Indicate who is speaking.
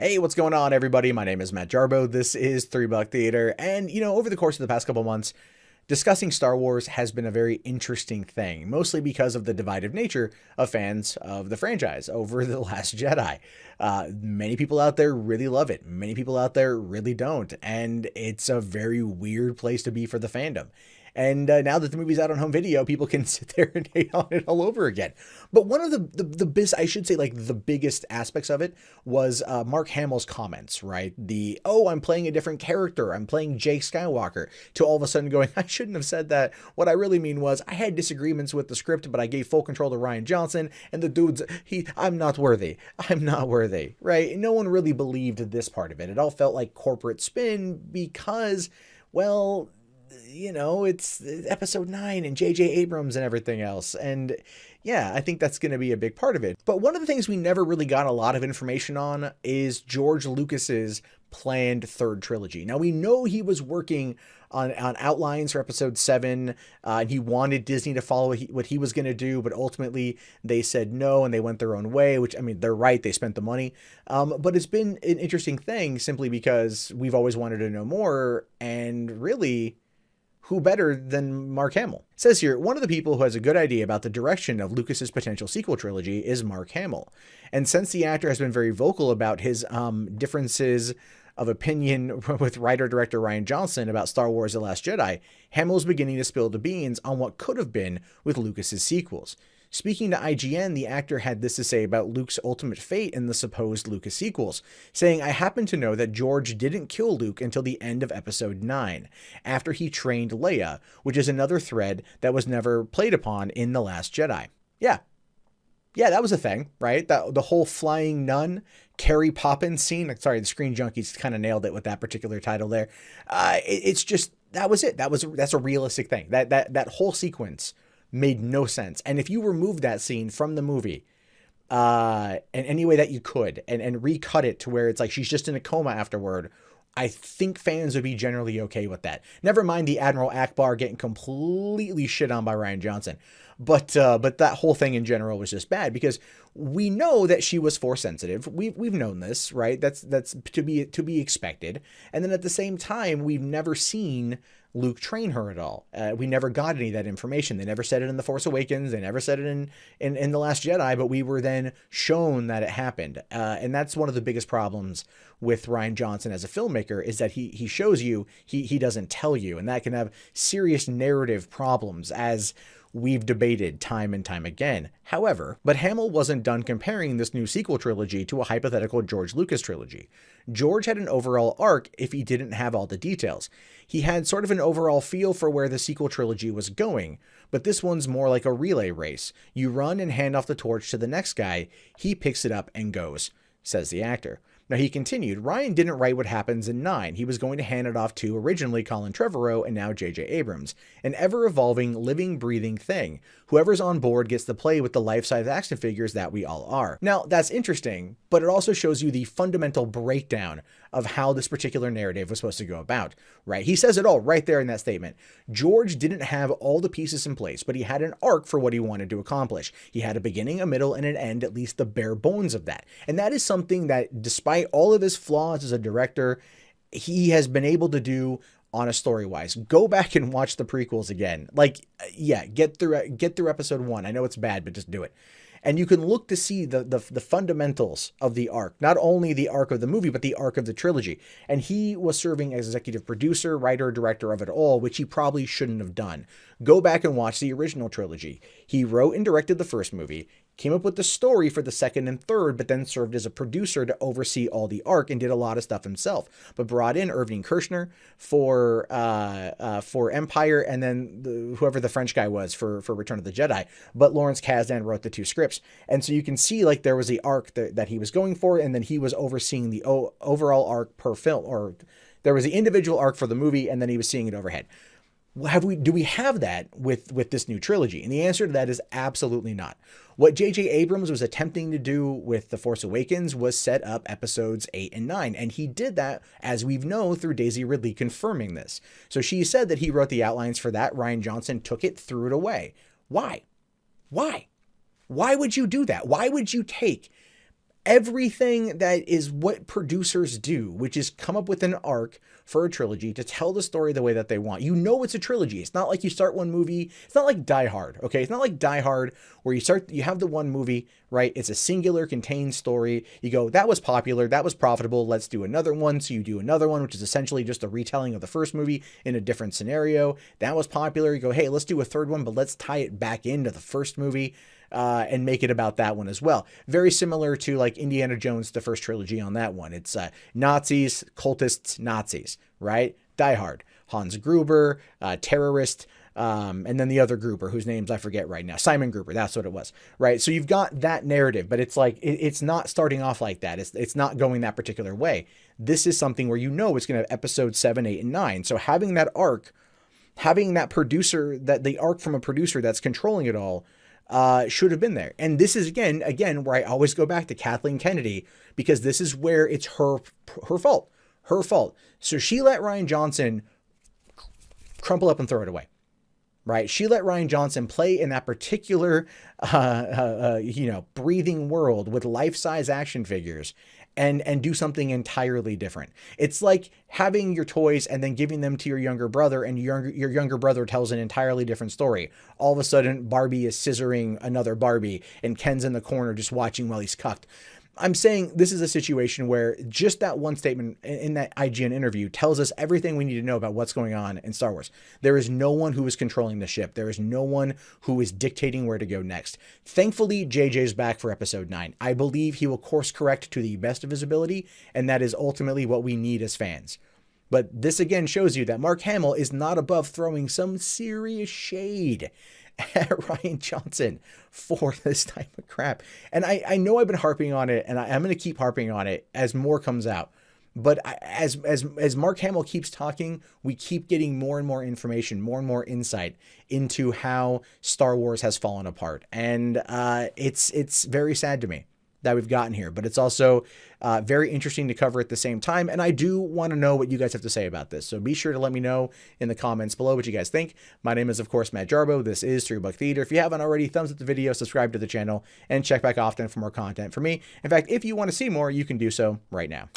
Speaker 1: Hey, what's going on, everybody? My name is Matt Jarbo. This is Three Buck Theater. And, over the course of the past couple months, discussing Star Wars has been a very interesting thing, mostly because of the divisive nature of fans of the franchise over The Last Jedi. Many people out there really love it. Many people out there really don't. And it's a very weird place to be for the fandom. And now that the movie's out on home video, people can sit there and hate on it all over again. But one of the biggest aspects of it was Mark Hamill's comments, right? I'm playing a different character. I'm playing Jake Skywalker, to all of a sudden going, I shouldn't have said that. What I really mean was I had disagreements with the script, but I gave full control to Rian Johnson, and the dude's, I'm not worthy. I'm not worthy, right? No one really believed this part of it. It all felt like corporate spin because, well, it's episode 9 and J.J. Abrams and everything else. And yeah, I think that's going to be a big part of it. But one of the things we never really got a lot of information on is George Lucas's planned third trilogy. Now, we know he was working on outlines for episode 7, and he wanted Disney to follow what he was going to do, but ultimately they said no, and they went their own way, which, I mean, they're right, they spent the money. But it's been an interesting thing simply because we've always wanted to know more, and really, who better than Mark Hamill? It says here, one of the people who has a good idea about the direction of Lucas's potential sequel trilogy is Mark Hamill. And since the actor has been very vocal about his differences of opinion with writer-director Rian Johnson about Star Wars The Last Jedi, Hamill's beginning to spill the beans on what could have been with Lucas's sequels. Speaking to IGN, the actor had this to say about Luke's ultimate fate in the supposed Lucas sequels, saying, I happen to know that George didn't kill Luke until the end of episode 9, after he trained Leia, which is another thread that was never played upon in The Last Jedi. Yeah, that was a thing, right? The whole flying nun, Carrie Poppins scene, sorry, the Screen Junkies kind of nailed it with that particular title there. It's just, that was it. That's a realistic thing. That whole sequence made no sense. And if you remove that scene from the movie in any way that you could and recut it to where it's like she's just in a coma afterward, I think fans would be generally okay with that. Never mind the Admiral Akbar getting completely shit on by Rian Johnson. But that whole thing in general was just bad because we know that she was Force sensitive. We've known this, right? That's to be expected. And then at the same time, we've never seen Luke train her at all. We never got any of that information. They never said it in The Force Awakens. They never said it in The Last Jedi, but we were then shown that it happened. And that's one of the biggest problems with Rian Johnson as a filmmaker is that he shows you, he doesn't tell you. And that can have serious narrative problems, as we've debated time and time again. However, but Hamill wasn't done comparing this new sequel trilogy to a hypothetical George Lucas trilogy. George had an overall arc if he didn't have all the details. He had sort of an overall feel for where the sequel trilogy was going, but this one's more like a relay race. You run and hand off the torch to the next guy, he picks it up and goes, says the actor. Now, he continued, Rian didn't write what happens in 9. He was going to hand it off to originally Colin Trevorrow and now J.J. Abrams, an ever-evolving, living, breathing thing. Whoever's on board gets to play with the life-size action figures that we all are. Now, that's interesting, but it also shows you the fundamental breakdown of how this particular narrative was supposed to go about, right? He says it all right there in that statement. George didn't have all the pieces in place, but he had an arc for what he wanted to accomplish. He had a beginning, a middle, and an end, at least the bare bones of that. And that is something that, despite all of his flaws as a director, he has been able to do on a story-wise. Go back and watch the prequels again. Get through episode 1. I know it's bad, but just do it. And you can look to see the fundamentals of the arc, not only the arc of the movie, but the arc of the trilogy. And he was serving as executive producer, writer, director of it all, which he probably shouldn't have done. Go back and watch the original trilogy. He wrote and directed the first movie, came up with the story for the second and third, but then served as a producer to oversee all the arc and did a lot of stuff himself. But brought in Irving Kershner for Empire, and then whoever the French guy was for Return of the Jedi. But Lawrence Kasdan wrote the 2 scripts, and so you can see like there was the arc that he was going for, and then he was overseeing the overall arc per film, or there was the individual arc for the movie, and then he was seeing it overhead. Do we have that with this new trilogy? And the answer to that is absolutely not. What J.J. Abrams was attempting to do with The Force Awakens was set up episodes 8 and 9, and he did that, as we've known, through Daisy Ridley confirming this. So she said that he wrote the outlines for that. Rian Johnson took it, threw it away. Why? Why would you do that? Why would you take everything that is what producers do, which is come up with an arc for a trilogy to tell the story the way that they want. You know it's a trilogy. It's not like you start one movie. It's not like Die Hard, okay? It's not like Die Hard where you have the one movie, right? It's a singular contained story. You go, that was popular, that was profitable, let's do another one. So you do another one, which is essentially just a retelling of the first movie in a different scenario. That was popular. You go, hey, let's do a third one, but let's tie it back into the first movie. And make it about that one as well. Very similar to like Indiana Jones, the first trilogy on that one. It's Nazis, cultists, Nazis, right? Die Hard, Hans Gruber, terrorist, and then the other grouper whose names I forget right now. Simon Gruber, that's what it was, right? So you've got that narrative, but it's like, it's not starting off like that. It's not going that particular way. This is something where you know it's going to have episodes 7, 8, and 9. So having that arc, having that producer, that the arc from a producer that's controlling it all, should have been there. And this is again, where I always go back to Kathleen Kennedy, because this is where it's her fault. So she let Rian Johnson crumple up and throw it away, right? She let Rian Johnson play in that particular, breathing world with life-size action figures and do something entirely different. It's like having your toys and then giving them to your younger brother, and your younger brother tells an entirely different story. All of a sudden, Barbie is scissoring another Barbie and Ken's in the corner just watching while he's cucked. I'm saying this is a situation where just that one statement in that IGN interview tells us everything we need to know about what's going on in Star Wars. There is no one who is controlling the ship. There is no one who is dictating where to go next. Thankfully, JJ's back for episode 9. I believe he will course correct to the best of his ability, and that is ultimately what we need as fans. But this again shows you that Mark Hamill is not above throwing some serious shade at Rian Johnson for this type of crap. And I know I've been harping on it, and I'm going to keep harping on it as more comes out. But as Mark Hamill keeps talking, we keep getting more and more information, more and more insight into how Star Wars has fallen apart. And it's very sad to me that we've gotten here, but it's also very interesting to cover at the same time. And I do want to know what you guys have to say about this. So be sure to let me know in the comments below what you guys think. My name is, of course, Matt Jarbo. This is 3 Buck Theater. If you haven't already, thumbs up the video, subscribe to the channel, and check back often for more content from me. In fact, if you want to see more, you can do so right now.